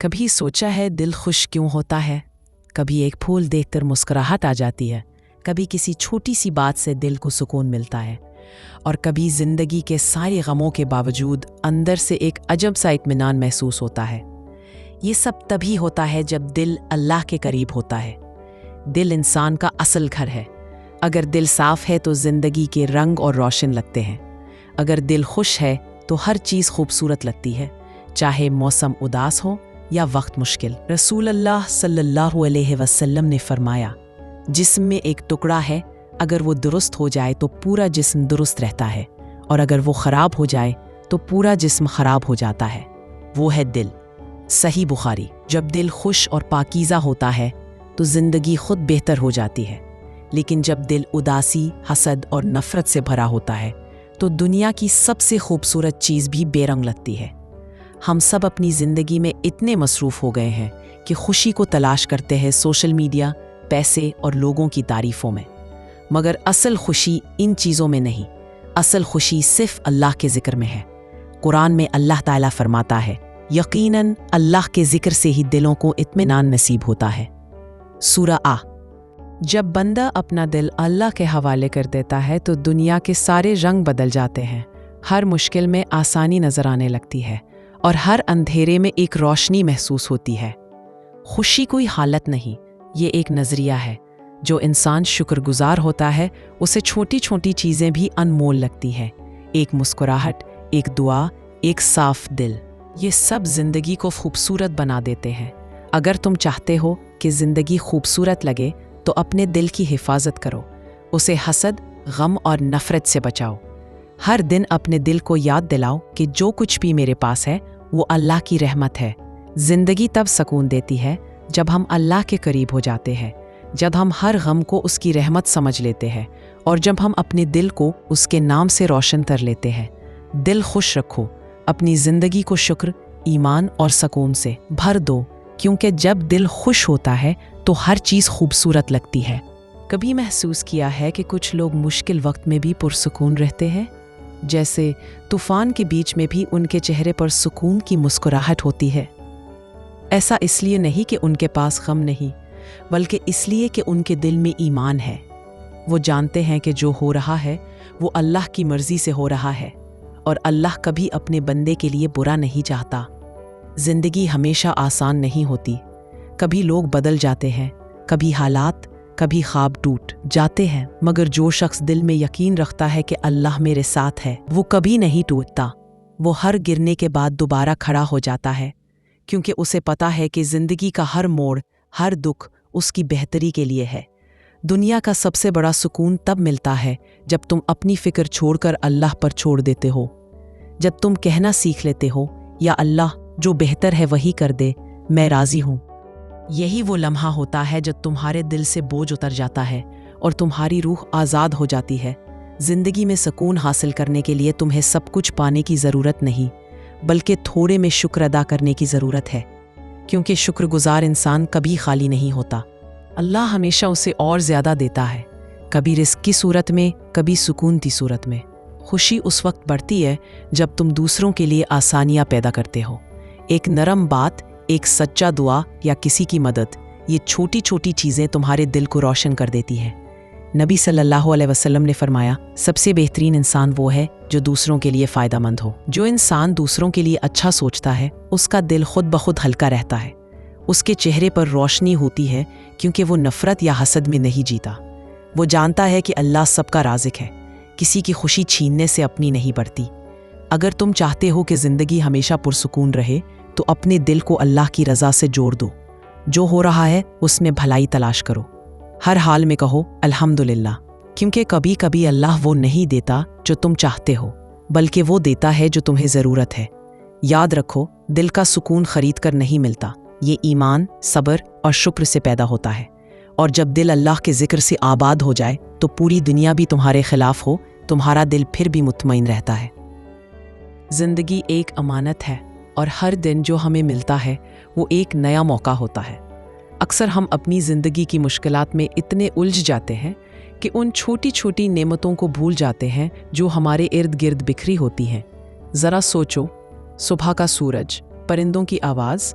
کبھی سوچا ہے دل خوش کیوں ہوتا ہے؟ کبھی ایک پھول دیکھ کر مسکراہٹ آ جاتی ہے، کبھی کسی چھوٹی سی بات سے دل کو سکون ملتا ہے، اور کبھی زندگی کے سارے غموں کے باوجود اندر سے ایک عجب سا اطمینان محسوس ہوتا ہے۔ یہ سب تبھی ہوتا ہے جب دل اللہ کے قریب ہوتا ہے۔ دل انسان کا اصل گھر ہے۔ اگر دل صاف ہے تو زندگی کے رنگ اور روشن لگتے ہیں۔ اگر دل خوش ہے تو ہر چیز خوبصورت لگتی ہے، چاہے موسم اداس ہو یا وقت مشکل۔ رسول اللہ صلی اللہ علیہ وسلم نے فرمایا، جسم میں ایک ٹکڑا ہے، اگر وہ درست ہو جائے تو پورا جسم درست رہتا ہے، اور اگر وہ خراب ہو جائے تو پورا جسم خراب ہو جاتا ہے۔ وہ ہے دل۔ صحیح بخاری۔ جب دل خوش اور پاکیزہ ہوتا ہے تو زندگی خود بہتر ہو جاتی ہے، لیکن جب دل اداسی، حسد اور نفرت سے بھرا ہوتا ہے تو دنیا کی سب سے خوبصورت چیز بھی بے رنگ لگتی ہے۔ ہم سب اپنی زندگی میں اتنے مصروف ہو گئے ہیں کہ خوشی کو تلاش کرتے ہیں سوشل میڈیا، پیسے اور لوگوں کی تعریفوں میں، مگر اصل خوشی ان چیزوں میں نہیں۔ اصل خوشی صرف اللہ کے ذکر میں ہے۔ قرآن میں اللہ تعالیٰ فرماتا ہے، یقیناً اللہ کے ذکر سے ہی دلوں کو اطمینان نصیب ہوتا ہے۔ سورہ آ۔ جب بندہ اپنا دل اللہ کے حوالے کر دیتا ہے تو دنیا کے سارے رنگ بدل جاتے ہیں۔ ہر مشکل میں آسانی نظر آنے لگتی ہے، اور ہر اندھیرے میں ایک روشنی محسوس ہوتی ہے۔ خوشی کوئی حالت نہیں، یہ ایک نظریہ ہے۔ جو انسان شکر گزار ہوتا ہے اسے چھوٹی چھوٹی چیزیں بھی انمول لگتی ہیں۔ ایک مسکراہٹ، ایک دعا، ایک صاف دل، یہ سب زندگی کو خوبصورت بنا دیتے ہیں۔ اگر تم چاہتے ہو کہ زندگی خوبصورت لگے تو اپنے دل کی حفاظت کرو، اسے حسد، غم اور نفرت سے بچاؤ۔ ہر دن اپنے دل کو یاد دلاؤ کہ جو کچھ بھی میرے پاس ہے وہ اللہ کی رحمت ہے۔ زندگی تب سکون دیتی ہے جب ہم اللہ کے قریب ہو جاتے ہیں، جب ہم ہر غم کو اس کی رحمت سمجھ لیتے ہیں، اور جب ہم اپنے دل کو اس کے نام سے روشن کر لیتے ہیں۔ دل خوش رکھو، اپنی زندگی کو شکر، ایمان اور سکون سے بھر دو، کیونکہ جب دل خوش ہوتا ہے تو ہر چیز خوبصورت لگتی ہے۔ کبھی محسوس کیا ہے کہ کچھ لوگ مشکل وقت میں بھی پرسکون رہتے ہیں؟ جیسے طوفان کے بیچ میں بھی ان کے چہرے پر سکون کی مسکراہٹ ہوتی ہے۔ ایسا اس لیے نہیں کہ ان کے پاس غم نہیں، بلکہ اس لیے کہ ان کے دل میں ایمان ہے۔ وہ جانتے ہیں کہ جو ہو رہا ہے وہ اللہ کی مرضی سے ہو رہا ہے، اور اللہ کبھی اپنے بندے کے لیے برا نہیں چاہتا۔ زندگی ہمیشہ آسان نہیں ہوتی، کبھی لوگ بدل جاتے ہیں، کبھی حالات، کبھی خواب ٹوٹ جاتے ہیں، مگر جو شخص دل میں یقین رکھتا ہے کہ اللہ میرے ساتھ ہے وہ کبھی نہیں ٹوٹتا۔ وہ ہر گرنے کے بعد دوبارہ کھڑا ہو جاتا ہے، کیونکہ اسے پتا ہے کہ زندگی کا ہر موڑ، ہر دکھ اس کی بہتری کے لیے ہے۔ دنیا کا سب سے بڑا سکون تب ملتا ہے جب تم اپنی فکر چھوڑ کر اللہ پر چھوڑ دیتے ہو، جب تم کہنا سیکھ لیتے ہو، یا اللہ جو بہتر ہے وہی کر دے، میں راضی ہوں۔ یہی وہ لمحہ ہوتا ہے جب تمہارے دل سے بوجھ اتر جاتا ہے اور تمہاری روح آزاد ہو جاتی ہے۔ زندگی میں سکون حاصل کرنے کے لیے تمہیں سب کچھ پانے کی ضرورت نہیں، بلکہ تھوڑے میں شکر ادا کرنے کی ضرورت ہے، کیونکہ شکر گزار انسان کبھی خالی نہیں ہوتا۔ اللہ ہمیشہ اسے اور زیادہ دیتا ہے، کبھی رزق کی صورت میں، کبھی سکون کی صورت میں۔ خوشی اس وقت بڑھتی ہے جب تم دوسروں کے لیے آسانیاں پیدا کرتے ہو۔ ایک نرم بات، ایک سچا دعا یا کسی کی مدد، یہ چھوٹی چھوٹی چیزیں تمہارے دل کو روشن کر دیتی ہیں۔ نبی صلی اللہ علیہ وسلم نے فرمایا، سب سے بہترین انسان وہ ہے جو دوسروں کے لیے فائدہ مند ہو۔ جو انسان دوسروں کے لیے اچھا سوچتا ہے اس کا دل خود بخود ہلکا رہتا ہے، اس کے چہرے پر روشنی ہوتی ہے، کیونکہ وہ نفرت یا حسد میں نہیں جیتا۔ وہ جانتا ہے کہ اللہ سب کا رازق ہے، کسی کی خوشی چھیننے سے اپنی نہیں بڑھتی۔ اگر تم چاہتے ہو کہ زندگی ہمیشہ پرسکون رہے تو اپنے دل کو اللہ کی رضا سے جوڑ دو۔ جو ہو رہا ہے اس میں بھلائی تلاش کرو، ہر حال میں کہو الحمدللہ، کیونکہ کبھی کبھی اللہ وہ نہیں دیتا جو تم چاہتے ہو، بلکہ وہ دیتا ہے جو تمہیں ضرورت ہے۔ یاد رکھو، دل کا سکون خرید کر نہیں ملتا، یہ ایمان، صبر اور شکر سے پیدا ہوتا ہے، اور جب دل اللہ کے ذکر سے آباد ہو جائے تو پوری دنیا بھی تمہارے خلاف ہو، تمہارا دل پھر بھی مطمئن رہتا ہے۔ زندگی ایک امانت ہے، اور ہر دن جو ہمیں ملتا ہے وہ ایک نیا موقع ہوتا ہے۔ اکثر ہم اپنی زندگی کی مشکلات میں اتنے الجھ جاتے ہیں کہ ان چھوٹی چھوٹی نعمتوں کو بھول جاتے ہیں جو ہمارے ارد گرد بکھری ہوتی ہیں۔ ذرا سوچو، صبح کا سورج، پرندوں کی آواز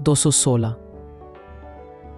216।